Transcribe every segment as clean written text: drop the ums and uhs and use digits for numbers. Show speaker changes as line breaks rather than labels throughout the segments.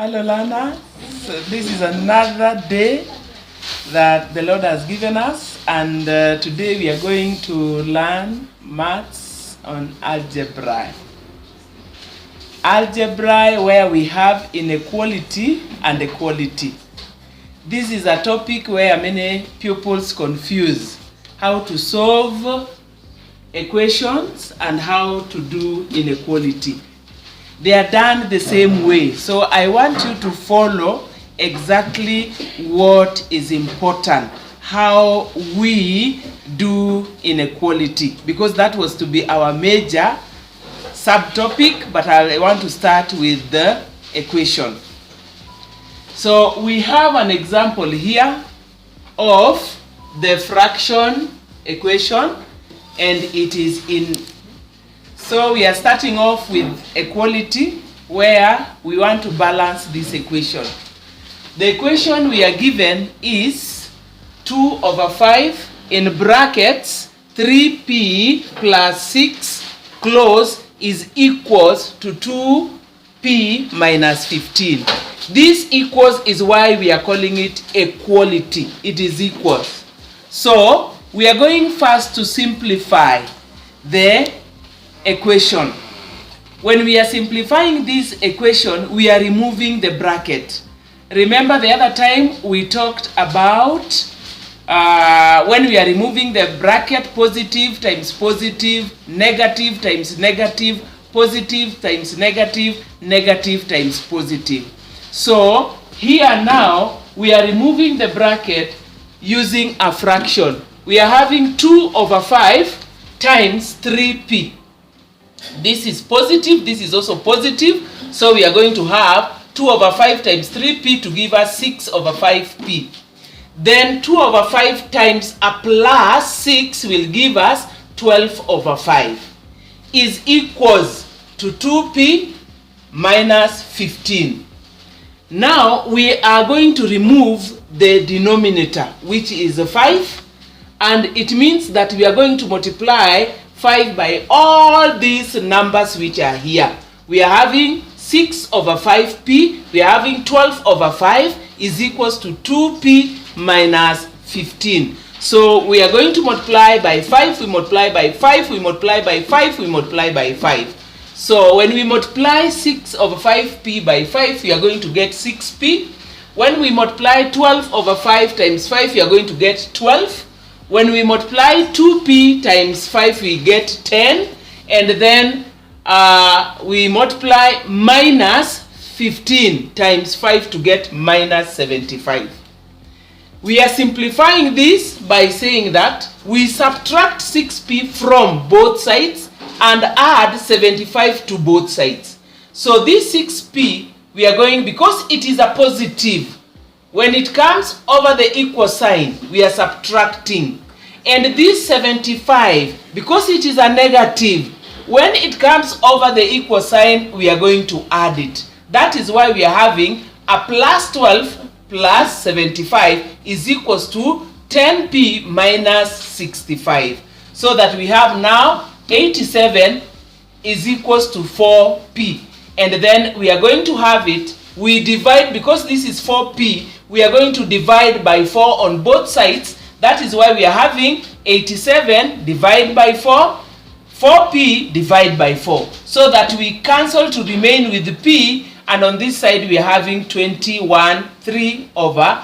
Hello, learners. So this is another day that the Lord has given us, and today we are going to learn maths on algebra. Algebra, where we have inequality and equality. This is a topic where many pupils confuse how to solve equations and how to do inequality. They are done the same way. So I want you to follow exactly what is important, how we do inequality, because that was to be our major subtopic, but I want to start with the equation. So we have an example here of the fraction equation, and it is in. So we are starting off with equality, where we want to balance this equation. The equation we are given is 2 over 5 in brackets 3p plus 6 close is equals to 2p minus 15. This equals is why we are calling it equality. It is equals. So we are going first to simplify the equation. When we are simplifying this equation, we are removing the bracket. Remember the other time we talked about when we are removing the bracket, positive times positive, negative times negative, positive times negative, negative times positive. So here now we are removing the bracket using a fraction. We are having 2 over 5 times 3p. This is positive, this is also positive, so we are going to have 2 over 5 times 3p to give us 6 over 5p. Then 2 over 5 times a plus 6 will give us 12 over 5 is equals to 2p minus 15. Now we are going to remove the denominator, which is 5, and it means that we are going to multiply 5 by all these numbers which are here. We are having 6 over 5p, we are having 12 over 5 is equals to 2p minus 15. So we are going to multiply by 5, we multiply by 5, we multiply by 5, we multiply by 5. So when we multiply 6 over 5p by 5, we are going to get 6p. When we multiply 12 over 5 times 5, we are going to get 12. When we multiply 2p times 5, we get 10. And then we multiply minus 15 times 5 to get minus 75. We are simplifying this by saying that we subtract 6p from both sides and add 75 to both sides. So this 6p, we are going, because it is a positive, when it comes over the equal sign, we are subtracting. And this 75, because it is a negative, when it comes over the equal sign, we are going to add it. That is why we are having a plus 12 plus 75 is equals to 10p minus 65. So that we have now 87 is equals to 4p. And then we are going to have it, we divide, because this is 4p, we are going to divide by 4 on both sides. That is why we are having 87 divided by 4, 4p divided by 4. So that we cancel to remain with the p, and on this side we are having 21 3 over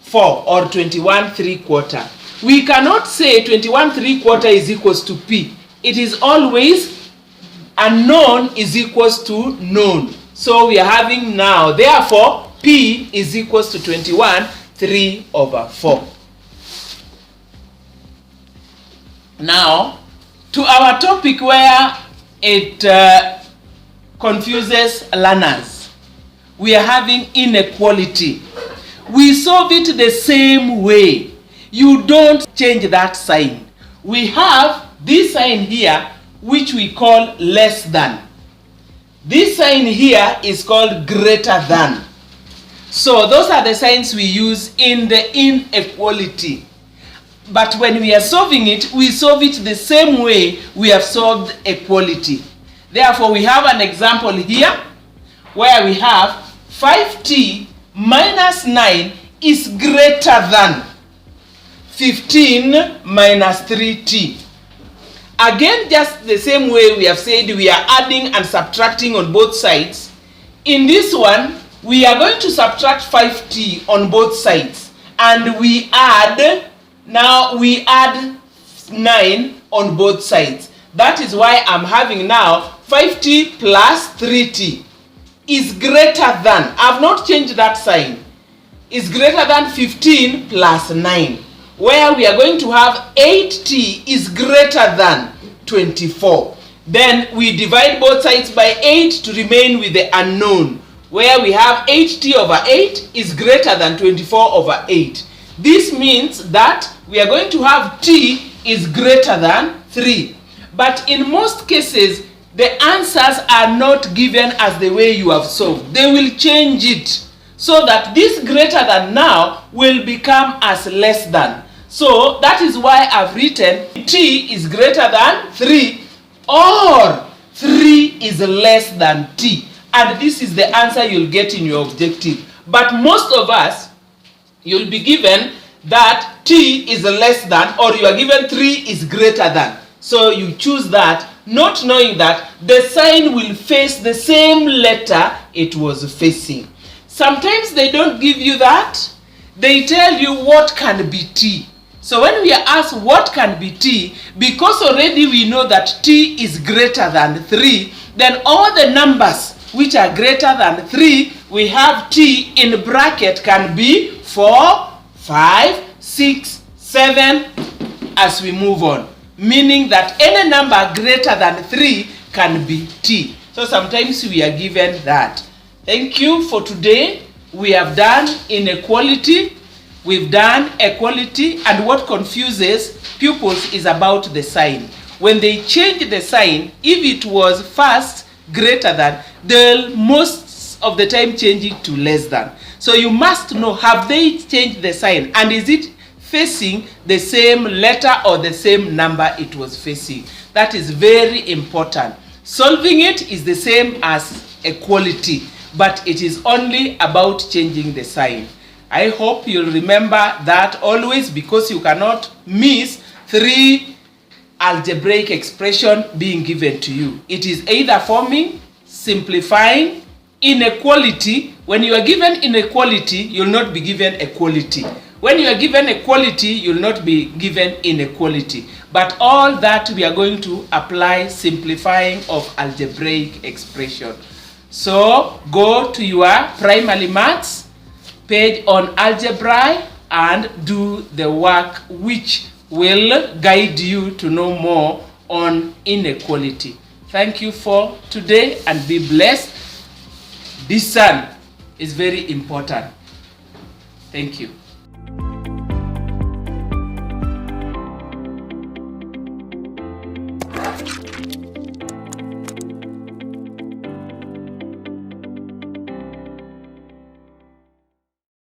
4, or 21 3/4. We cannot say 21 3/4 is equals to p. It is always unknown is equals to known. So we are having now, therefore, p is equals to 21 3 over 4. Now, to our topic where it confuses learners, we are having inequality. We solve it the same way. You don't change that sign. We have this sign here, which we call less than. This sign here is called greater than. So those are the signs we use in the inequality. But when we are solving it, we solve it the same way we have solved equality. Therefore, we have an example here where we have 5t minus 9 is greater than 15 minus 3t. Again, just the same way we have said we are adding and subtracting on both sides. In this one, we are going to subtract 5t on both sides. And we add 9 on both sides. That is why I'm having now 5t plus 3t is greater than, I've not changed that sign, is greater than 15 plus 9. Where we are going to have 8t is greater than 24. Then we divide both sides by 8 to remain with the unknown. Where we have 8t over 8 is greater than 24 over 8. This means that we are going to have t is greater than 3. But in most cases, the answers are not given as the way you have solved. They will change it so that this greater than now will become as less than. So that is why I've written t is greater than 3 or 3 is less than t. And this is the answer you'll get in your objective. But most of us, you'll be given that t is less than, or you are given 3 is greater than. So you choose that, not knowing that the sign will face the same letter it was facing. Sometimes they don't give you that. They tell you what can be t. So when we are asked what can be t, because already we know that t is greater than 3, then all the numbers which are greater than 3, we have t in bracket can be 4, 5, 6, 7 as we move on. Meaning that any number greater than 3 can be t. So sometimes we are given that. Thank you for today. We have done inequality, we've done equality, and what confuses pupils is about the sign. When they change the sign, if it was first greater than, they'll most of the time change it to less than. So you must know, have they changed the sign, and is it facing the same letter or the same number it was facing? That is very important. Solving it is the same as equality, but it is only about changing the sign. I hope you'll remember that always, because you cannot miss 3 algebraic expression being given to you. It is either forming, simplifying, inequality. When you are given inequality, you'll not be given equality. When you are given equality, you'll not be given inequality. But all that we are going to apply simplifying of algebraic expression. So go to your primary maths page on algebra and do the work which will guide you to know more on inequality. Thank you for today and be blessed. This sun is very important. Thank you.